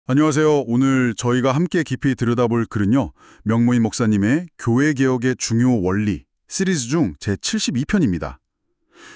안녕하세요. 오늘 저희가 함께 깊이 들여다볼 글은요. 명무인 목사님의 교회 개혁의 중요 원리 시리즈 중 제72편입니다.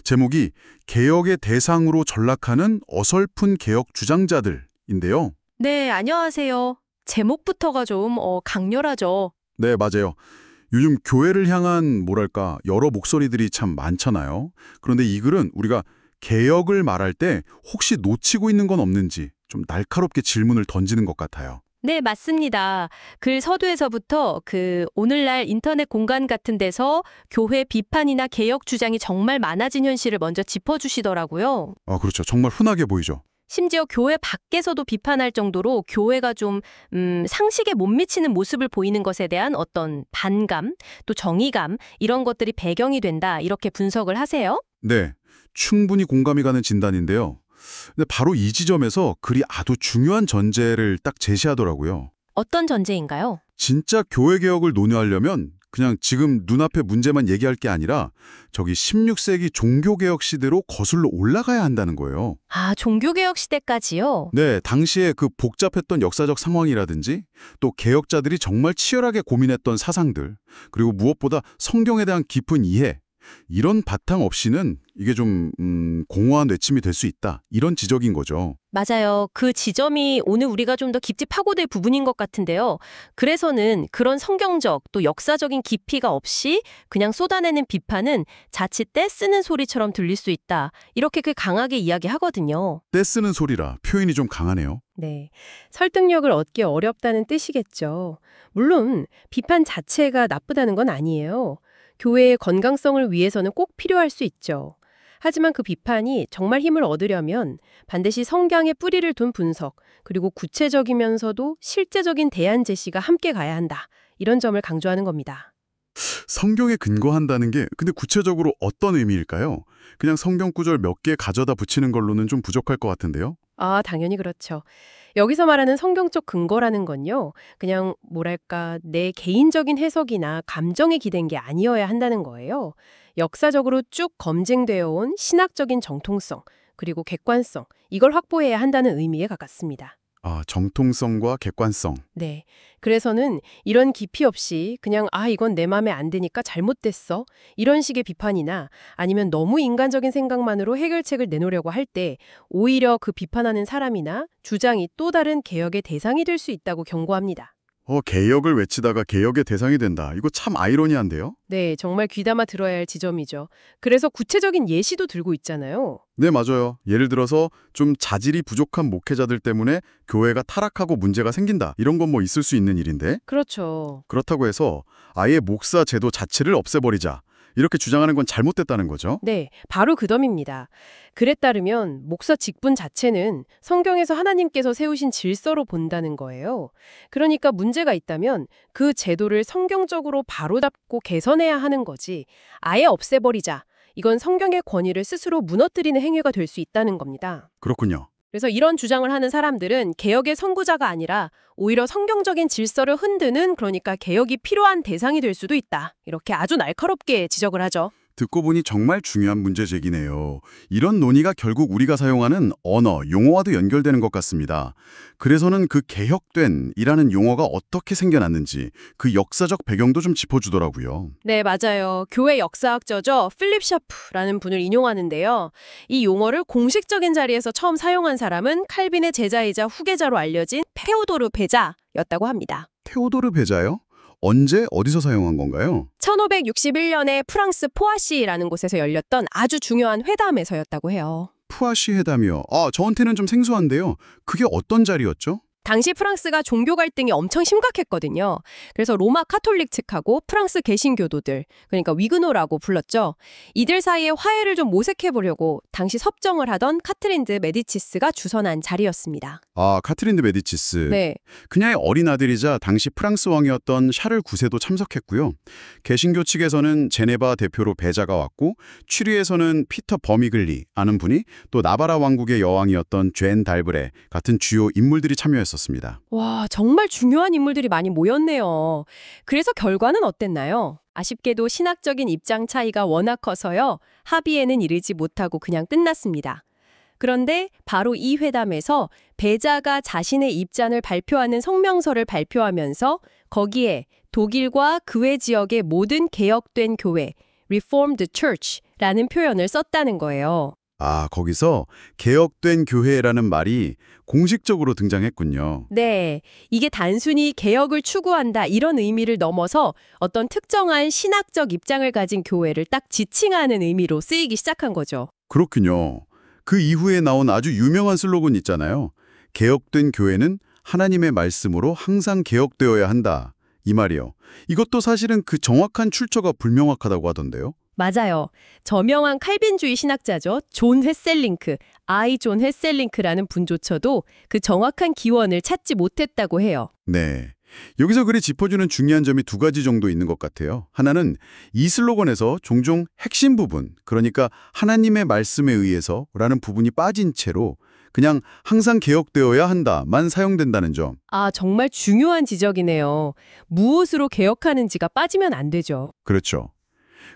제목이 개혁의 대상으로 전락하는 어설픈 개혁 주장자들인데요. 네, 안녕하세요. 제목부터가 좀 강렬하죠. 네, 맞아요. 요즘 교회를 향한 뭐랄까 여러 목소리들이 참 많잖아요. 그런데 이 글은 우리가 개혁을 말할 때 혹시 놓치고 있는 건 없는지 좀 날카롭게 질문을 던지는 것 같아요. 네, 맞습니다. 글 서두에서부터 오늘날 인터넷 공간 같은 데서 교회 비판이나 개혁 주장이 정말 많아진 현실을 먼저 짚어주시더라고요. 그렇죠. 정말 흔하게 보이죠. 심지어 교회 밖에서도 비판할 정도로 교회가 좀 상식에 못 미치는 모습을 보이는 것에 대한 어떤 반감, 또 정의감 이런 것들이 배경이 된다 이렇게 분석을 하세요. 네, 충분히 공감이 가는 진단인데요. 근데 바로 이 지점에서 글이 아주 중요한 전제를 딱 제시하더라고요. 어떤 전제인가요? 진짜 교회 개혁을 논의하려면 그냥 지금 눈앞의 문제만 얘기할 게 아니라 저기 16세기 종교개혁 시대로 거슬러 올라가야 한다는 거예요. 아, 종교개혁 시대까지요? 네, 당시에 그 복잡했던 역사적 상황이라든지 또 개혁자들이 정말 치열하게 고민했던 사상들, 그리고 무엇보다 성경에 대한 깊은 이해, 이런 바탕 없이는 이게 좀 공허한 외침이 될 수 있다. 이런 지적인 거죠. 맞아요. 그 지점이 오늘 우리가 좀 더 깊이 파고들 부분인 것 같은데요. 그래서는 그런 성경적 또 역사적인 깊이가 없이 그냥 쏟아내는 비판은 자칫 떼쓰는 소리처럼 들릴 수 있다. 이렇게 강하게 이야기하거든요. 떼쓰는 소리라 표현이 좀 강하네요. 네. 설득력을 얻기 어렵다는 뜻이겠죠. 물론 비판 자체가 나쁘다는 건 아니에요. 교회의 건강성을 위해서는 꼭 필요할 수 있죠. 하지만 그 비판이 정말 힘을 얻으려면 반드시 성경에 뿌리를 둔 분석, 그리고 구체적이면서도 실제적인 대안 제시가 함께 가야 한다. 이런 점을 강조하는 겁니다. 성경에 근거한다는 게 근데 구체적으로 어떤 의미일까요? 그냥 성경 구절 몇 개 가져다 붙이는 걸로는 좀 부족할 것 같은데요. 아, 당연히 그렇죠. 여기서 말하는 성경적 근거라는 건요, 그냥 뭐랄까, 내 개인적인 해석이나 감정에 기댄 게 아니어야 한다는 거예요. 역사적으로 쭉 검증되어 온 신학적인 정통성, 그리고 객관성, 이걸 확보해야 한다는 의미에 가깝습니다. 정통성과 객관성. 네. 그래서는 이런 깊이 없이 그냥 이건 내 맘에 안 드니까 잘못됐어. 이런 식의 비판이나 아니면 너무 인간적인 생각만으로 해결책을 내놓으려고 할 때 오히려 그 비판하는 사람이나 주장이 또 다른 개혁의 대상이 될 수 있다고 경고합니다. 개혁을 외치다가 개혁의 대상이 된다. 이거 참 아이러니한데요? 네, 정말 귀담아 들어야 할 지점이죠. 그래서 구체적인 예시도 들고 있잖아요. 네, 맞아요. 예를 들어서 좀 자질이 부족한 목회자들 때문에 교회가 타락하고 문제가 생긴다. 이런 건 뭐 있을 수 있는 일인데 그렇죠. 그렇다고 해서 아예 목사 제도 자체를 없애버리자. 이렇게 주장하는 건 잘못됐다는 거죠. 네, 바로 그 점입니다. 글에 따르면 목사 직분 자체는 성경에서 하나님께서 세우신 질서로 본다는 거예요. 그러니까 문제가 있다면 그 제도를 성경적으로 바로잡고 개선해야 하는 거지. 아예 없애버리자. 이건 성경의 권위를 스스로 무너뜨리는 행위가 될 수 있다는 겁니다. 그렇군요. 그래서 이런 주장을 하는 사람들은 개혁의 선구자가 아니라 오히려 성경적인 질서를 흔드는, 그러니까 개혁이 필요한 대상이 될 수도 있다. 이렇게 아주 날카롭게 지적을 하죠. 듣고 보니 정말 중요한 문제 제기네요. 이런 논의가 결국 우리가 사용하는 언어, 용어와도 연결되는 것 같습니다. 그래서는 그 개혁된 이라는 용어가 어떻게 생겨났는지 그 역사적 배경도 좀 짚어주더라고요. 네, 맞아요. 교회 역사학자죠. 필립 샤프라는 분을 인용하는데요. 이 용어를 공식적인 자리에서 처음 사용한 사람은 칼빈의 제자이자 후계자로 알려진 테오도르 베자였다고 합니다. 테오도르 베자요? 언제 어디서 사용한 건가요? 1561년에 프랑스 포아시라는 곳에서 열렸던 아주 중요한 회담에서였다고 해요. 푸아시 회담이요. 저한테는 좀 생소한데요. 그게 어떤 자리였죠? 당시 프랑스가 종교 갈등이 엄청 심각했거든요. 그래서 로마 카톨릭 측하고 프랑스 개신교도들, 그러니까 위그노라고 불렀죠. 이들 사이에 화해를 좀 모색해보려고 당시 섭정을 하던 카트린 드 메디치스가 주선한 자리였습니다. 카트린 드 메디치스. 네. 그녀의 어린 아들이자 당시 프랑스 왕이었던 샤를 9세도 참석했고요. 개신교 측에서는 제네바 대표로 베자가 왔고 취리에서는 피터 버미글리 아는 분이 또 나바라 왕국의 여왕이었던 쟨 달브레 같은 주요 인물들이 참여했습니다. 와, 정말 중요한 인물들이 많이 모였네요. 그래서 결과는 어땠나요? 아쉽게도 신학적인 입장 차이가 워낙 커서요. 합의에는 이르지 못하고 그냥 끝났습니다. 그런데 바로 이 회담에서 배자가 자신의 입장을 발표하는 성명서를 발표하면서 거기에 독일과 그 외 지역의 모든 개혁된 교회, Reformed Church라는 표현을 썼다는 거예요. 아, 거기서 개혁된 교회라는 말이 공식적으로 등장했군요. 네, 이게 단순히 개혁을 추구한다 이런 의미를 넘어서 어떤 특정한 신학적 입장을 가진 교회를 딱 지칭하는 의미로 쓰이기 시작한 거죠. 그렇군요. 그 이후에 나온 아주 유명한 슬로건 있잖아요. 개혁된 교회는 하나님의 말씀으로 항상 개혁되어야 한다. 이 말이요. 이것도 사실은 그 정확한 출처가 불명확하다고 하던데요. 맞아요. 저명한 칼빈주의 신학자죠. 존 헤셀링크, 존 헤셀링크라는 분조차도 그 정확한 기원을 찾지 못했다고 해요. 네. 여기서 글이 짚어주는 중요한 점이 두 가지 정도 있는 것 같아요. 하나는 이 슬로건에서 종종 핵심 부분, 그러니까 하나님의 말씀에 의해서라는 부분이 빠진 채로 그냥 항상 개혁되어야 한다만 사용된다는 점. 아, 정말 중요한 지적이네요. 무엇으로 개혁하는지가 빠지면 안 되죠. 그렇죠.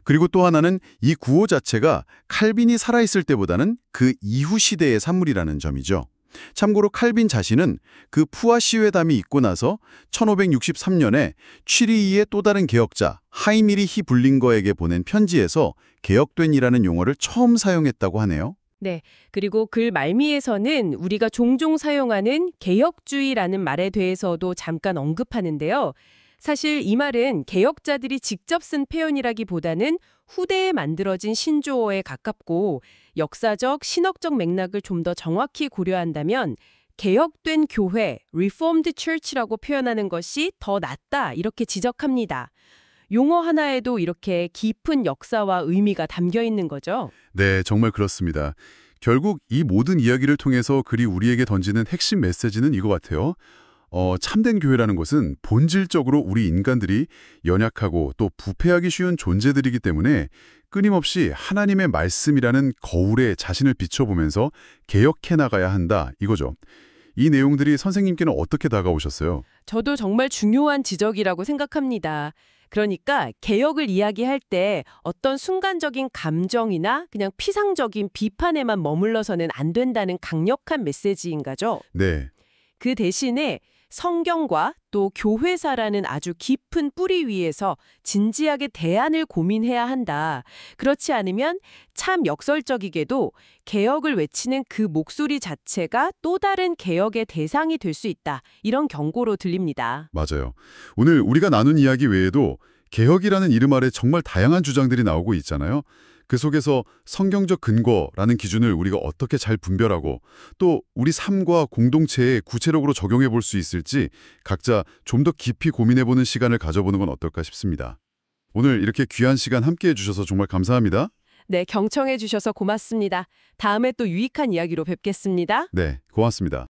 그리고 또 하나는 이 구호 자체가 칼빈이 살아있을 때보다는 그 이후 시대의 산물이라는 점이죠. 참고로 칼빈 자신은 그 푸아시 회담이 있고 나서 1563년에 취리히의 또 다른 개혁자 하이미리히 불링거에게 보낸 편지에서 개혁된이라는 용어를 처음 사용했다고 하네요. 네. 그리고 글 말미에서는 우리가 종종 사용하는 개혁주의라는 말에 대해서도 잠깐 언급하는데요. 사실 이 말은 개혁자들이 직접 쓴 표현이라기보다는 후대에 만들어진 신조어에 가깝고 역사적, 신학적 맥락을 좀 더 정확히 고려한다면 개혁된 교회, Reformed Church라고 표현하는 것이 더 낫다 이렇게 지적합니다. 용어 하나에도 이렇게 깊은 역사와 의미가 담겨 있는 거죠. 네, 정말 그렇습니다. 결국 이 모든 이야기를 통해서 글이 우리에게 던지는 핵심 메시지는 이거 같아요. 참된 교회라는 것은 본질적으로 우리 인간들이 연약하고 또 부패하기 쉬운 존재들이기 때문에 끊임없이 하나님의 말씀이라는 거울에 자신을 비춰보면서 개혁해 나가야 한다 이거죠. 이 내용들이 선생님께는 어떻게 다가오셨어요? 저도 정말 중요한 지적이라고 생각합니다. 그러니까 개혁을 이야기할 때 어떤 순간적인 감정이나 그냥 피상적인 비판에만 머물러서는 안 된다는 강력한 메시지인 거죠. 네, 그 대신에 성경과 또 교회사라는 아주 깊은 뿌리 위에서 진지하게 대안을 고민해야 한다. 그렇지 않으면 참 역설적이게도 개혁을 외치는 그 목소리 자체가 또 다른 개혁의 대상이 될 수 있다. 이런 경고로 들립니다. 맞아요. 오늘 우리가 나눈 이야기 외에도 개혁이라는 이름 아래 정말 다양한 주장들이 나오고 있잖아요. 그 속에서 성경적 근거라는 기준을 우리가 어떻게 잘 분별하고 또 우리 삶과 공동체에 구체적으로 적용해 볼 수 있을지 각자 좀 더 깊이 고민해보는 시간을 가져보는 건 어떨까 싶습니다. 오늘 이렇게 귀한 시간 함께해 주셔서 정말 감사합니다. 네, 경청해 주셔서 고맙습니다. 다음에 또 유익한 이야기로 뵙겠습니다. 네, 고맙습니다.